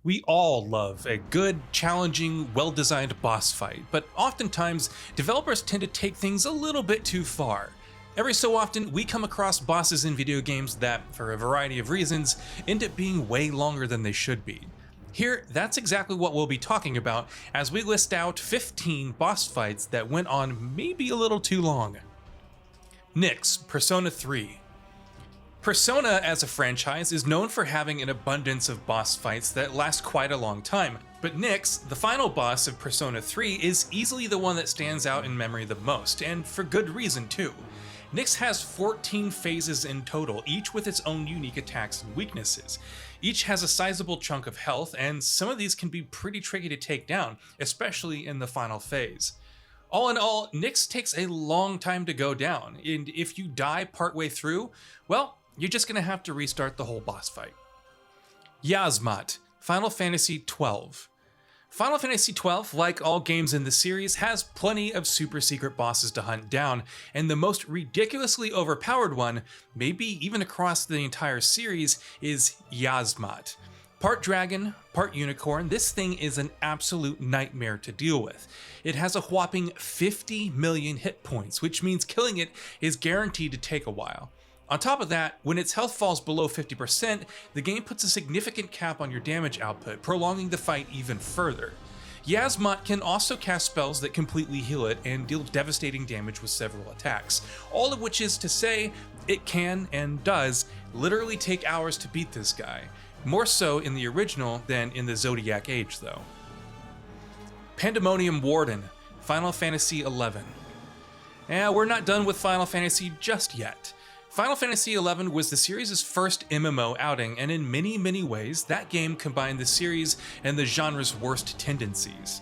We all love a good, challenging, well-designed boss fight, but oftentimes developers tend to take things a little bit too far. Every so often, we come across bosses in video games that, for a variety of reasons, end up being way longer than they should be. Here, that's exactly what we'll be talking about as we list out 15 boss fights that went on maybe a little too long. NYX, Persona 3. Persona as a franchise is known for having an abundance of boss fights that last quite a long time, but NYX, the final boss of Persona 3, is easily the one that stands out in memory the most, and for good reason too. NYX has 14 phases in total, each with its own unique attacks and weaknesses. Each has a sizable chunk of health, and some of these can be pretty tricky to take down, especially in the final phase. All in all, NYX takes a long time to go down, and if you die partway through, well, you're just gonna have to restart the whole boss fight. Yasmat, Final Fantasy XII. Final Fantasy XII, like all games in the series, has plenty of super secret bosses to hunt down, and the most ridiculously overpowered one, maybe even across the entire series, is Yasmat. Part dragon, part unicorn, this thing is an absolute nightmare to deal with. It has a whopping 50 million hit points, which means killing it is guaranteed to take a while. On top of that, when its health falls below 50%, the game puts a significant cap on your damage output, prolonging the fight even further. Yasmat can also cast spells that completely heal it and deal devastating damage with several attacks, all of which is to say, it can, and does, literally take hours to beat this guy. More so in the original than in the Zodiac Age though. Pandemonium Warden, Final Fantasy XI. We're not done with Final Fantasy just yet. Final Fantasy XI was the series' first MMO outing, and in many ways, that game combined the series and the genre's worst tendencies.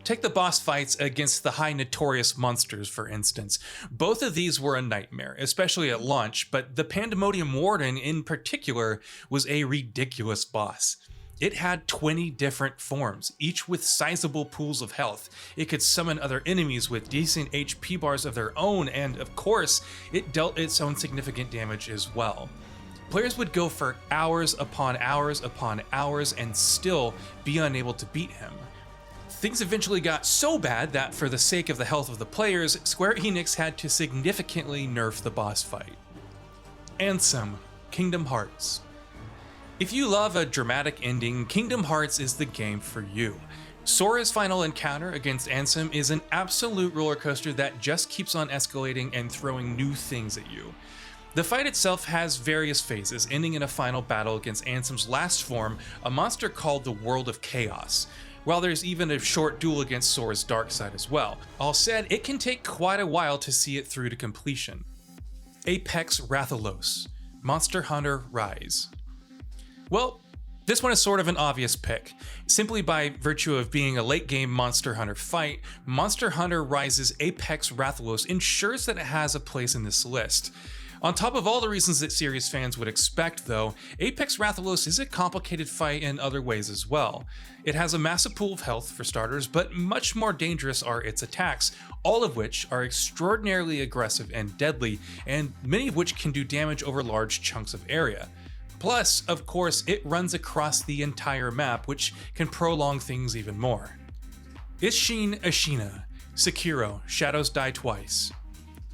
Take the boss fights against the high notorious monsters, for instance. Both of these were a nightmare, especially at launch, but the Pandemonium Warden in particular was a ridiculous boss. It had 20 different forms, each with sizable pools of health. It could summon other enemies with decent HP bars of their own, and of course, it dealt its own significant damage as well. Players would go for hours upon hours upon hours and still be unable to beat him. Things eventually got so bad that for the sake of the health of the players, Square Enix had to significantly nerf the boss fight. Ansem, Kingdom Hearts. If you love a dramatic ending, Kingdom Hearts is the game for you. Sora's final encounter against Ansem is an absolute roller coaster that just keeps on escalating and throwing new things at you. The fight itself has various phases, ending in a final battle against Ansem's last form, a monster called the World of Chaos, while there's even a short duel against Sora's dark side as well. All said, it can take quite a while to see it through to completion. Apex Rathalos, Monster Hunter Rise. Well, this one is sort of an obvious pick. Simply by virtue of being a late game Monster Hunter fight, Monster Hunter Rise's Apex Rathalos ensures that it has a place in this list. On top of all the reasons that series fans would expect though, Apex Rathalos is a complicated fight in other ways as well. It has a massive pool of health for starters, but much more dangerous are its attacks, all of which are extraordinarily aggressive and deadly, and many of which can do damage over large chunks of area. Plus, of course, it runs across the entire map, which can prolong things even more. ISSHIN ASHINA, SEKIRO, Shadows Die Twice.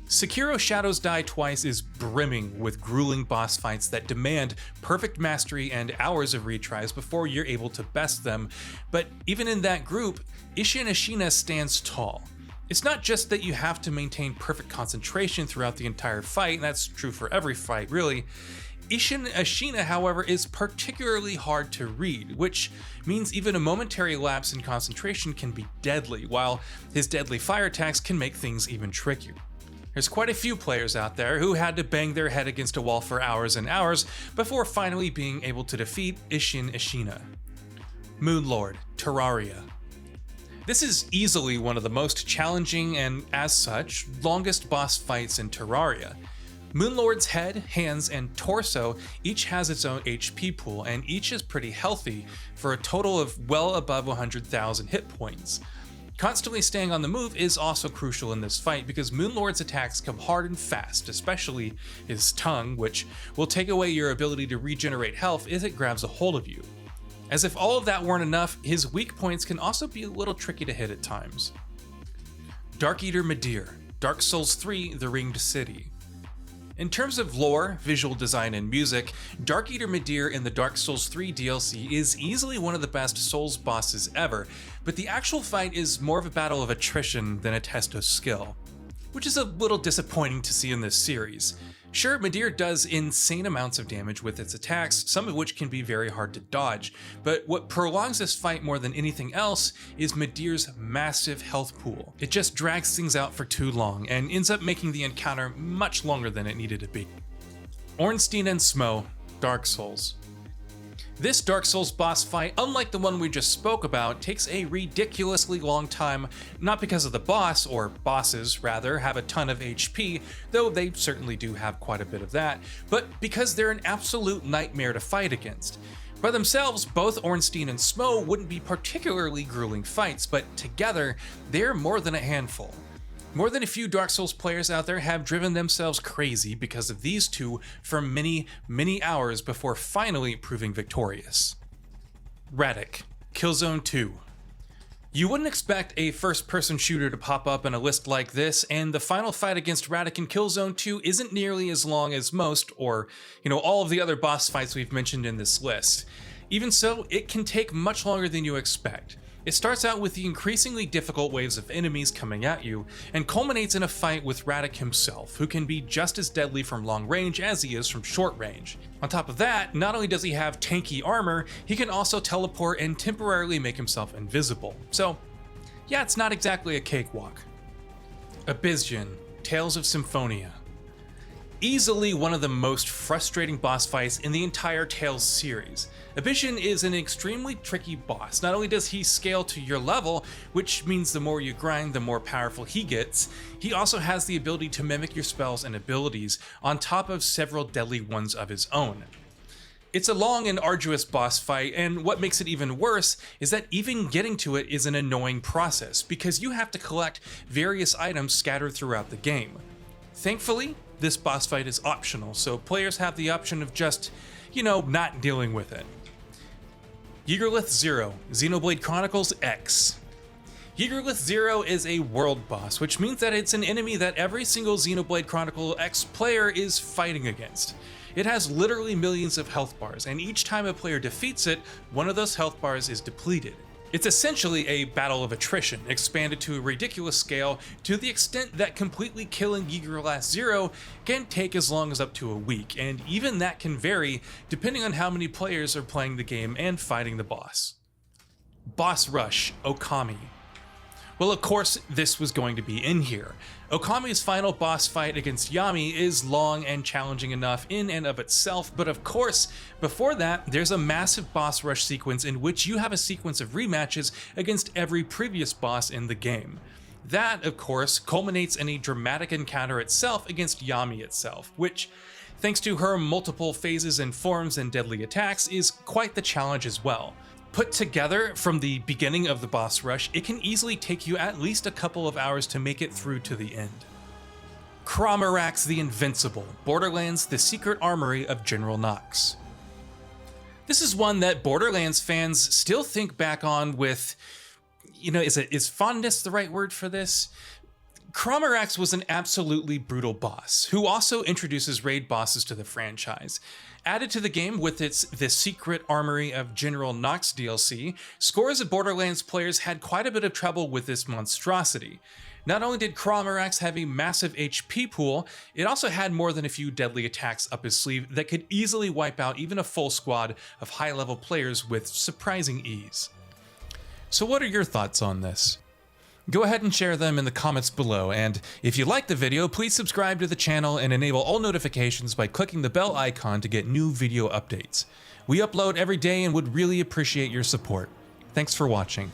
SEKIRO Shadows Die Twice is brimming with grueling boss fights that demand perfect mastery and hours of retries before you're able to best them, but even in that group, ISSHIN ASHINA stands tall. It's not just that you have to maintain perfect concentration throughout the entire fight, and that's true for every fight really. ISSHIN ASHINA, however, is particularly hard to read, which means even a momentary lapse in concentration can be deadly, while his deadly fire attacks can make things even trickier. There's quite a few players out there who had to bang their head against a wall for hours and hours before finally being able to defeat ISSHIN ASHINA. Moonlord, Terraria. This is easily one of the most challenging and, as such, longest boss fights in Terraria. Moonlord's head, hands, and torso each has its own HP pool, and each is pretty healthy for a total of well above 100,000 hit points. Constantly staying on the move is also crucial in this fight because Moonlord's attacks come hard and fast, especially his tongue, which will take away your ability to regenerate health if it grabs a hold of you. As if all of that weren't enough, his weak points can also be a little tricky to hit at times. Darkeater MIDIR, Dark Souls 3: The Ringed City. In terms of lore, visual design, and music, Darkeater MIDIR in the Dark Souls 3 DLC is easily one of the best Souls bosses ever, but the actual fight is more of a battle of attrition than a test of skill, which is a little disappointing to see in this series. Sure, MIDIR does insane amounts of damage with its attacks, some of which can be very hard to dodge, but what prolongs this fight more than anything else is MIDIR's massive health pool. It just drags things out for too long and ends up making the encounter much longer than it needed to be. ORNSTEIN and SMOUGH, Dark Souls. This Dark Souls boss fight, unlike the one we just spoke about, takes a ridiculously long time, not because of the boss, or bosses rather, have a ton of HP, though they certainly do have quite a bit of that, but because they're an absolute nightmare to fight against. By themselves, both ORNSTEIN and SMOUGH wouldn't be particularly grueling fights, but together, they're more than a handful. More than a few Dark Souls players out there have driven themselves crazy because of these two for many, many hours before finally proving victorious. Radec, Killzone 2. You wouldn't expect a first-person shooter to pop up in a list like this, and the final fight against Radec in Killzone 2 isn't nearly as long as most, or, all of the other boss fights we've mentioned in this list. Even so, it can take much longer than you expect. It starts out with the increasingly difficult waves of enemies coming at you, and culminates in a fight with Radec himself, who can be just as deadly from long range as he is from short range. On top of that, not only does he have tanky armor, he can also teleport and temporarily make himself invisible. So, yeah, it's not exactly a cakewalk. ISSHIN, Tales of Symphonia. Easily one of the most frustrating boss fights in the entire Tales series. ISSHIN is an extremely tricky boss. Not only does he scale to your level, which means the more you grind, the more powerful he gets, he also has the ability to mimic your spells and abilities, on top of several deadly ones of his own. It's a long and arduous boss fight, and what makes it even worse is that even getting to it is an annoying process, because you have to collect various items scattered throughout the game. Thankfully, this boss fight is optional, so players have the option of just, not dealing with it. YGGRALITH 0, XENOBLADE Chronicles X. YGGRALITH 0 is a world boss, which means that it's an enemy that every single XENOBLADE Chronicle X player is fighting against. It has literally millions of health bars, and each time a player defeats it, one of those health bars is depleted. It's essentially a battle of attrition, expanded to a ridiculous scale to the extent that completely killing YGGRALITH 0 can take as long as up to a week, and even that can vary depending on how many players are playing the game and fighting the boss. Boss Rush, OKAMI. Well, of course, this was going to be in here. OKAMI's final boss fight against Yami is long and challenging enough in and of itself, but of course, before that, there's a massive boss rush sequence in which you have a sequence of rematches against every previous boss in the game. That, of course, culminates in a dramatic encounter itself against Yami itself, which, thanks to her multiple phases and forms and deadly attacks, is quite the challenge as well. Put together from the beginning of the boss rush, it can easily take you at least a couple of hours to make it through to the end. CRAWMERAX the Invincible, Borderlands: The Secret Armory of General KNOXX. This is one that Borderlands fans still think back on with, is fondness the right word for this? CRAWMERAX was an absolutely brutal boss, who also introduces raid bosses to the franchise. Added to the game with its The Secret Armory of General KNOXX DLC, scores of Borderlands players had quite a bit of trouble with this monstrosity. Not only did CRAWMERAX have a massive HP pool, it also had more than a few deadly attacks up his sleeve that could easily wipe out even a full squad of high-level players with surprising ease. So what are your thoughts on this? Go ahead and share them in the comments below, and if you liked the video, please subscribe to the channel and enable all notifications by clicking the bell icon to get new video updates. We upload every day and would really appreciate your support. Thanks for watching.